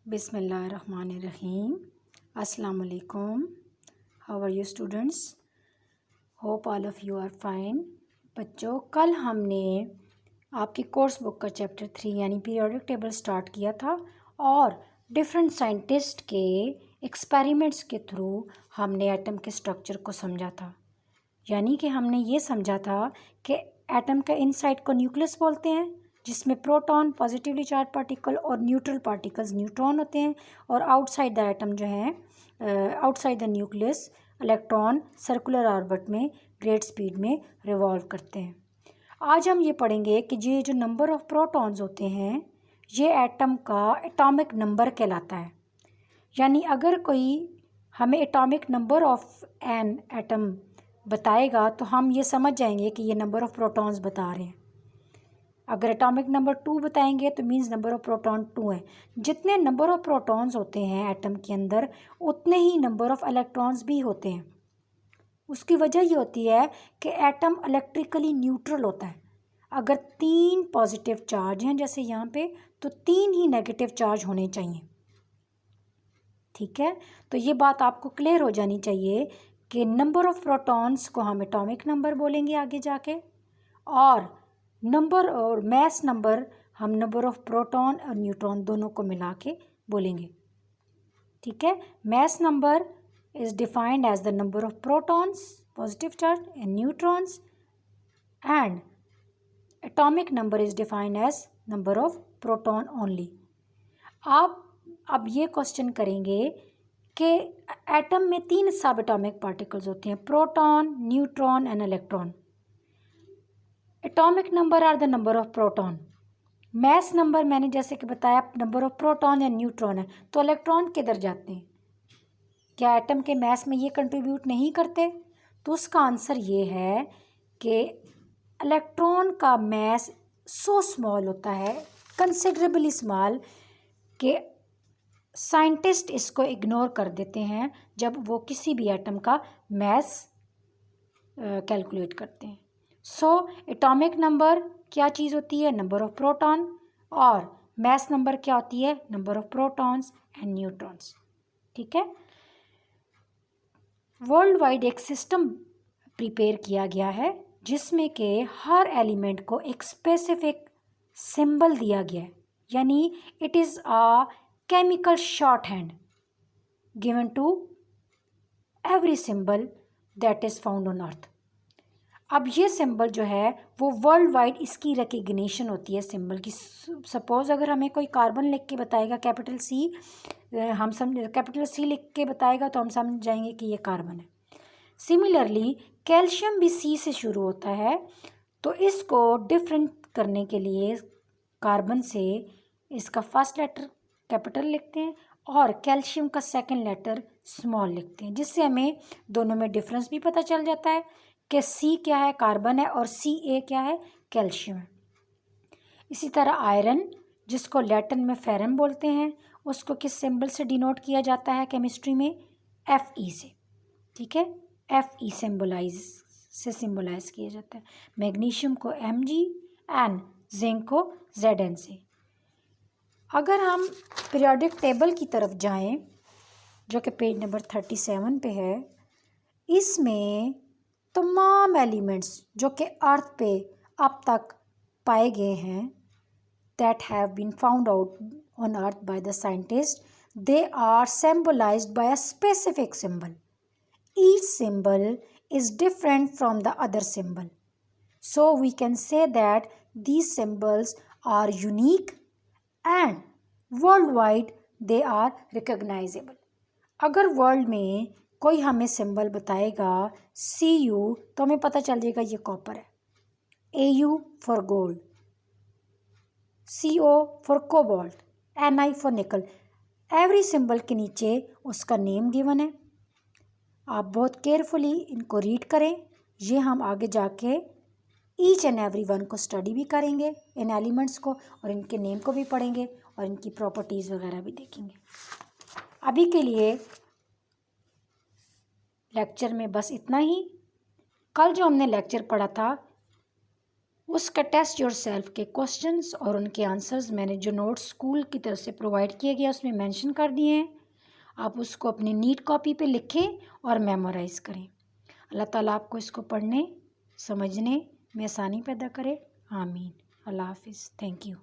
बिस्मिल्लाहिर्रहमानिर्रहीम। अस्सलाम वालेकुम। How are you students? Hope all of you are fine. बच्चों, कल हमने आपकी कोर्स बुक का चैप्टर 3 यानी पीरियोडिक टेबल स्टार्ट किया था और डिफरेंट साइंटिस्ट के एक्सपेरिमेंट्स के थ्रू हमने एटम के स्ट्रक्चर को समझा था। यानी कि हमने ये समझा था कि एटम के इनसाइड को न्यूक्लियस बोलते हैं, जिसमें प्रोटॉन पॉजिटिवली चार्ज पार्टिकल और न्यूट्रल पार्टिकल्स न्यूट्रॉन होते हैं, और आउटसाइड द एटम जो है outside the nucleus electron circular orbit में ग्रेट स्पीड में रिवॉल्व करते हैं। आज हम ये पढ़ेंगे कि ये जो नंबर ऑफ़ प्रोटॉन्स होते हैं ये एटम का एटॉमिक नंबर कहलाता है। यानी अगर कोई हमें atomic number of an atom बताएगा तो हम ये समझ जाएंगे कि ये नंबर ऑफ़ प्रोटॉन्स बता रहे हैं। अगर एटॉमिक नंबर 2 बताएंगे तो मींस नंबर ऑफ़ प्रोटॉन 2 है। जितने नंबर ऑफ़ प्रोटॉन्स होते हैं एटम के अंदर उतने ही नंबर ऑफ़ इलेक्ट्रॉन्स भी होते हैं। उसकी वजह ये होती है कि एटम इलेक्ट्रिकली न्यूट्रल होता है। अगर 3 पॉजिटिव चार्ज हैं जैसे यहाँ पे, तो 3 ही नेगेटिव चार्ज होने चाहिए। ठीक है, तो ये बात आपको क्लियर हो जानी चाहिए कि नंबर ऑफ़ प्रोटॉन्स को हम एटॉमिक नंबर बोलेंगे आगे जाके, और नंबर और मैस नंबर हम नंबर ऑफ़ प्रोटॉन और न्यूट्रॉन दोनों को मिला के बोलेंगे। ठीक है, mass number is defined as the number of protons positive charge and neutrons, and atomic number is defined as number of proton only. आप अब ये क्वेश्चन करेंगे कि एटम में 3 सब एटॉमिक पार्टिकल्स होते हैं, proton, neutron and electron. Atomic number are the number of proton. Mass number मैंने जैसे कि बताया नंबर ऑफ प्रोटॉन या न्यूट्रॉन है, तो इलेक्ट्रॉन किधर जाते हैं? क्या एटम के मैस में ये कंट्रीब्यूट नहीं करते? तो उसका आंसर ये है कि इलेक्ट्रॉन का मैस सो स्मॉल होता है, कंसिडरेबली स्मॉल, कि साइंटिस्ट इसको इग्नोर कर देते हैं जब वो किसी भी एटम का मैस कैलकुलेट करते हैं। सो एटॉमिक नंबर क्या चीज़ होती है? Number of proton. और मैस नंबर क्या होती है? Number of protons and neutrons. ठीक है, वर्ल्ड वाइड एक सिस्टम प्रिपेयर किया गया है जिसमें के हर एलिमेंट को एक स्पेसिफिक सिंबल दिया गया है, यानी it is a chemical shorthand given to every symbol that is found on earth. अब ये सिंबल जो है वो वर्ल्ड वाइड इसकी रिकग्निशन होती है सिंबल की। सपोज़ अगर हमें कोई कार्बन लिख के बताएगा कैपिटल सी, हम समझ कैपिटल सी लिख के बताएगा तो हम समझ जाएंगे कि ये कार्बन है। सिमिलरली कैल्शियम भी सी से शुरू होता है, तो इसको डिफरेंट करने के लिए कार्बन से इसका फर्स्ट लेटर कैपिटल लिखते हैं और कैल्शियम का सेकंड लेटर स्मॉल लिखते हैं, जिससे हमें दोनों में डिफरेंस भी पता चल जाता है कि सी क्या है, कार्बन है, और सी ए क्या है, कैल्शियम है। इसी तरह आयरन, जिसको लैटिन में फेरम बोलते हैं, उसको किस सिंबल से डिनोट किया जाता है केमिस्ट्री में? एफ ई से। ठीक है, एफ ई सिंबलाइज किया जाता है। मैग्नीशियम को एम जी एंड जिंक को जेड एन से। अगर हम पीरियोडिक टेबल की तरफ जाएं, जो कि पेज नंबर 37 पे है, इसमें तमाम एलिमेंट्स जो कि अर्थ पे अब तक पाए गए हैं that have been found out on earth by the scientists, they are symbolized by a specific symbol. Each symbol is different from the other symbol, so we can say that these symbols are unique and worldwide they are recognizable. अगर world में कोई हमें symbol बताएगा CU तो हमें पता चल जाएगा ये कॉपर है, AU for gold, CO for cobalt, Ni for निकल। एवरी सिंबल के नीचे उसका नेम गिवन है। आप बहुत केयरफुली इनको रीड करें। ये हम आगे जाके ईच एंड एवरी वन को स्टडी भी करेंगे, इन एलिमेंट्स को, और इनके नेम को भी पढ़ेंगे और इनकी प्रॉपर्टीज़ वगैरह भी देखेंगे। अभी के लिए लेक्चर में बस इतना ही। कल जो हमने लेक्चर पढ़ा था उसका टेस्ट योर सेल्फ के क्वेश्चंस और उनके आंसर्स मैंने जो नोट्स स्कूल की तरफ से प्रोवाइड किए गए उसमें मेंशन कर दिए हैं। आप उसको अपनी नीट कॉपी पे लिखें और मेमोराइज़ करें। अल्लाह ताला आपको इसको पढ़ने समझने में आसानी पैदा करे। आमीन। अल्लाह हाफिज़। Thank you.